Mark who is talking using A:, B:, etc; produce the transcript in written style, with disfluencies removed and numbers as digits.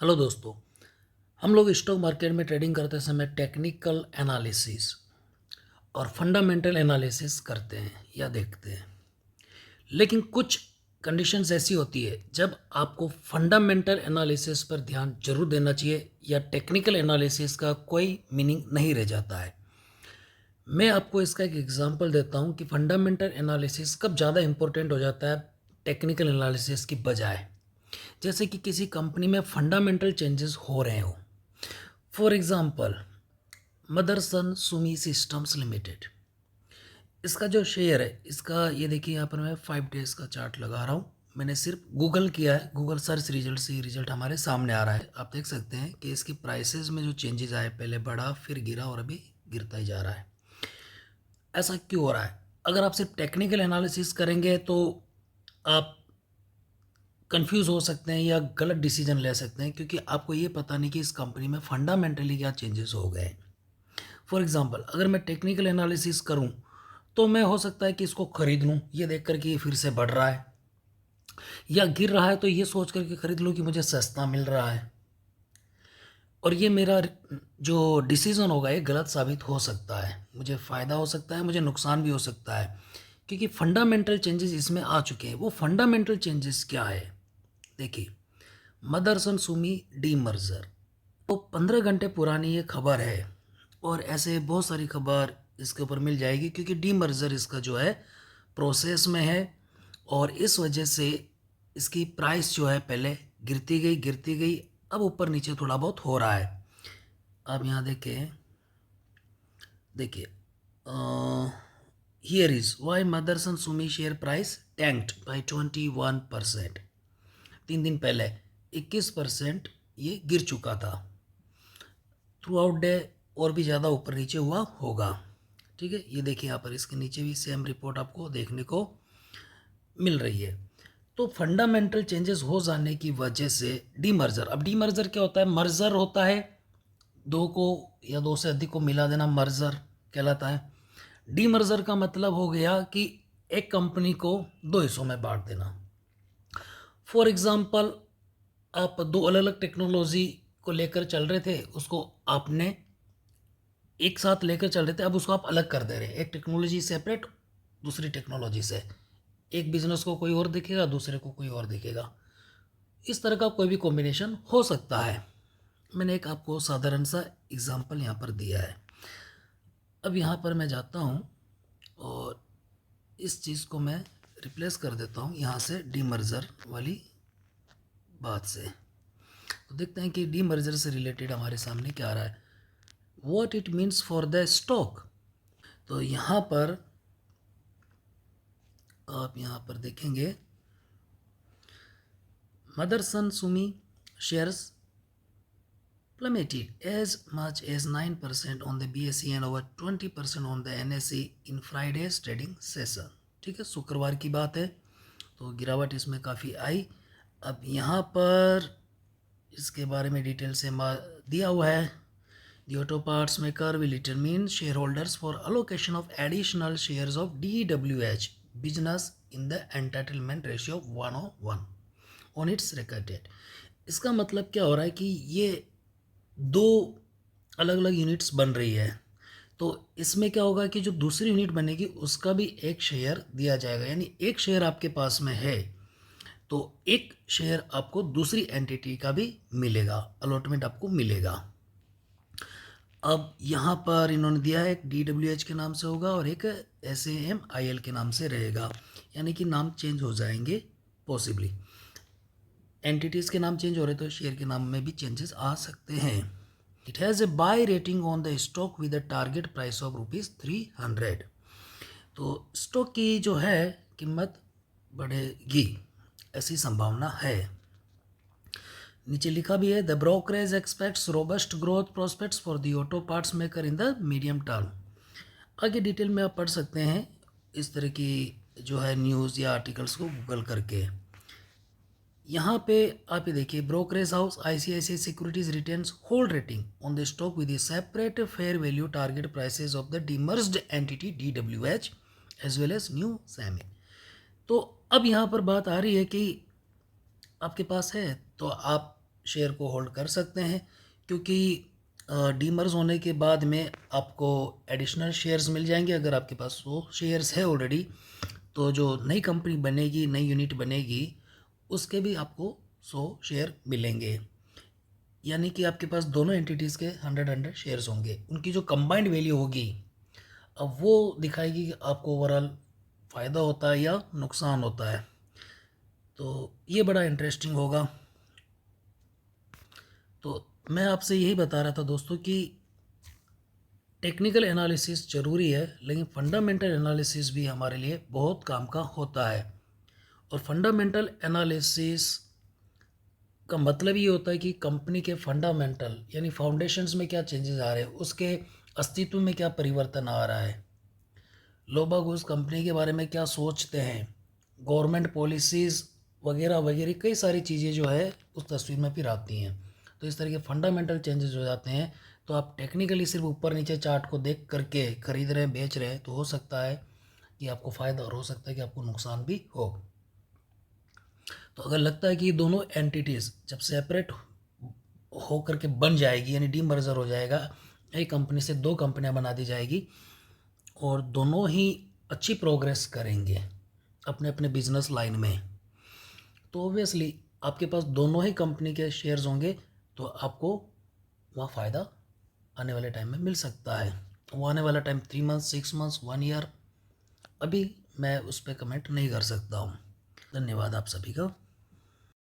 A: Hello दोस्तों। हम लोग स्टॉक मार्केट में ट्रेडिंग करते समय टेक्निकल एनालिसिस और फंडामेंटल एनालिसिस करते हैं या देखते हैं। लेकिन कुछ कंडीशंस ऐसी होती है जब आपको फंडामेंटल एनालिसिस पर ध्यान जरूर देना चाहिए या टेक्निकल एनालिसिस का कोई मीनिंग नहीं रह जाता है। मैं आपको इसका एक एग्जांपल देता हूं कि फंडामेंटल एनालिसिस कब ज़्यादा इंपॉर्टेंट हो जाता है टेक्निकल एनालिसिस की बजाय। जैसे कि किसी कंपनी में फंडामेंटल चेंजेस हो रहे हो। For example, Motherson Sumi systems limited, इसका जो शेयर है, इसका ये देखिए, यहाँ पर मैं 5 डेज़ का चार्ट लगा रहा हूँ। मैंने सिर्फ गूगल किया है, गूगल सर्च रिजल्ट से रिजल्ट हमारे सामने आ रहा है। आप देख सकते हैं कि इसकी प्राइसेस में जो चेंजेस आए, पहले बढ़ा फिर गिरा और अभी गिरता ही जा रहा है। ऐसा क्यों हो रहा है? अगर आप सिर्फ टेक्निकल एनालिसिस करेंगे तो आप कंफ्यूज हो सकते हैं या गलत डिसीजन ले सकते हैं, क्योंकि आपको ये पता नहीं कि इस कंपनी में फंडामेंटली क्या चेंजेस हो गए। फॉर एग्जांपल, अगर मैं टेक्निकल एनालिसिस करूं तो मैं हो सकता है कि इसको खरीद लूं ये देख कर कि ये फिर से बढ़ रहा है, या गिर रहा है तो ये सोच कर के खरीद लूं कि मुझे सस्ता मिल रहा है। और ये मेरा जो डिसीजन होगा ये गलत साबित हो सकता है, मुझे फ़ायदा हो सकता है, मुझे नुकसान भी हो सकता है, क्योंकि फंडामेंटल चेंजेस इसमें आ चुके हैं। वो फंडामेंटल चेंजेस क्या है? देखिए, मदरसन सुमी डी मर्जर, तो 15 घंटे पुरानी ये खबर है और ऐसे बहुत सारी खबर इसके ऊपर मिल जाएगी, क्योंकि डीमर्जर इसका जो है प्रोसेस में है। और इस वजह से इसकी प्राइस जो है पहले गिरती गई, अब ऊपर नीचे थोड़ा बहुत हो रहा है। अब यहाँ देखें, देखिए, here is why Motherson Sumi share price tanked by 21%। 3 दिन पहले 21% ये गिर चुका था। थ्रू आउट डे और भी ज़्यादा ऊपर नीचे हुआ होगा। ठीक है, ये देखिए, यहाँ पर इसके नीचे भी सेम रिपोर्ट आपको देखने को मिल रही है। तो फंडामेंटल चेंजेस हो जाने की वजह से डीमर्जर, अब डीमर्जर क्या होता है? मर्जर होता है, दो को या दो से अधिक को मिला देना मर्जर कहलाता है। डीमर्जर का मतलब हो गया कि एक कंपनी को दो हिस्सों में बांट देना। फॉर एग्जाम्पल, आप दो अलग अलग टेक्नोलॉजी को लेकर चल रहे थे, उसको आपने एक साथ लेकर चल रहे थे, अब उसको आप अलग कर दे रहे हैं। एक टेक्नोलॉजी सेपरेट, दूसरी टेक्नोलॉजी से। एक बिजनेस को कोई और दिखेगा, दूसरे को कोई और दिखेगा। इस तरह का कोई भी कॉम्बिनेशन हो सकता है। मैंने एक आपको साधारण सा एग्जांपल यहाँ पर दिया है। अब यहाँ पर मैं जाता हूँ और इस चीज़ को मैं रिप्लेस कर देता हूँ यहाँ से डीमर्जर वाली बात से। तो देखते हैं कि डीमर्जर से रिलेटेड हमारे सामने क्या आ रहा है। What it means for the stock. तो यहाँ पर आप यहाँ पर देखेंगे, Motherson Sumi shares plummeted as much as 9% on the BSE and over 20% on the NSE in Friday's trading session। ठीक है, शुक्रवार की बात है, तो गिरावट इसमें काफ़ी आई। अब यहाँ पर इसके बारे में डिटेल से दिया हुआ है। The auto parts maker will determine shareholders for allocation of additional shares of DWH business in the entitlement ratio of 1:1 on its record date। इसका मतलब क्या हो रहा है कि ये दो अलग अलग यूनिट्स बन रही है, तो इसमें क्या होगा कि जो दूसरी यूनिट बनेगी उसका भी एक शेयर दिया जाएगा। यानी एक शेयर आपके पास में है तो एक शेयर आपको दूसरी एंटिटी का भी मिलेगा, अलॉटमेंट आपको मिलेगा। अब यहाँ पर इन्होंने दिया है, एक DWH के नाम से होगा और एक SAMIL के नाम से रहेगा, यानी कि नाम चेंज हो जाएंगे पॉसिबली। एंटिटीज़ के नाम चेंज हो रहे तो शेयर के नाम में भी चेंजेस आ सकते हैं। It has a buy rating on the stock with a target price of ₹300। तो स्टॉक की जो है कीमत बढ़ेगी, ऐसी संभावना है। नीचे लिखा भी है, the brokerage aspects robust growth prospects for the auto parts maker in the medium term. आगे डिटेल में आप पढ़ सकते हैं इस तरह की जो है न्यूज़ या आर्टिकल्स को गूगल करके। यहाँ पे आप ये देखिए, brokerage house ICICI securities retains hold rating on the stock with separate fair value target prices of the demerged entity DWH as well as new SAMIL। तो अब यहाँ पर बात आ रही है कि आपके पास है तो आप शेयर को होल्ड कर सकते हैं, क्योंकि डीमर्ज होने के बाद में आपको एडिशनल शेयर्स मिल जाएंगे। अगर आपके पास 100 शेयर्स है ऑलरेडी, तो जो नई कंपनी बनेगी, नई यूनिट बनेगी, उसके भी आपको 100 शेयर मिलेंगे। यानी कि आपके पास दोनों एंटिटीज़ के 100 शेयर्स होंगे। उनकी जो कंबाइंड वैल्यू होगी, अब वो दिखाएगी कि आपको ओवरऑल फ़ायदा होता है या नुकसान होता है। तो ये बड़ा इंटरेस्टिंग होगा। तो मैं आपसे यही बता रहा था दोस्तों कि टेक्निकल एनालिसिस ज़रूरी है, लेकिन फंडामेंटल एनालिसिस भी हमारे लिए बहुत काम का होता है। और फंडामेंटल एनालिसिस का मतलब ये होता है कि कंपनी के फंडामेंटल यानी फाउंडेशंस में क्या चेंजेस आ रहे हैं, उसके अस्तित्व में क्या परिवर्तन आ रहा है, लोग उस कंपनी के बारे में क्या सोचते हैं, गवर्नमेंट पॉलिसीज़ वगैरह वगैरह कई सारी चीज़ें जो है उस तस्वीर में फिर आती हैं। तो इस तरह के फंडामेंटल चेंजेस हो जाते हैं। तो आप टेक्निकली सिर्फ ऊपर नीचे चार्ट को देख करके खरीद रहे हैं, बेच रहे हैं, तो हो सकता है कि आपको फ़ायदा और हो सकता है कि आपको नुकसान भी हो। तो अगर लगता है कि ये दोनों एंटिटीज़ जब सेपरेट हो करके बन जाएगी, यानी डीमर्जर हो जाएगा, एक कंपनी से दो कंपनियां बना दी जाएगी और दोनों ही अच्छी प्रोग्रेस करेंगे अपने अपने बिजनेस लाइन में, तो ऑब्वियसली आपके पास दोनों ही कंपनी के शेयर्स होंगे, तो आपको वहाँ फ़ायदा आने वाले टाइम में मिल सकता है। वो आने वाला टाइम 3 मंथ्स, 6 मंथ्स, 1 ईयर, अभी मैं उस पर कमेंट नहीं कर सकता हूँ। धन्यवाद आप सभी का।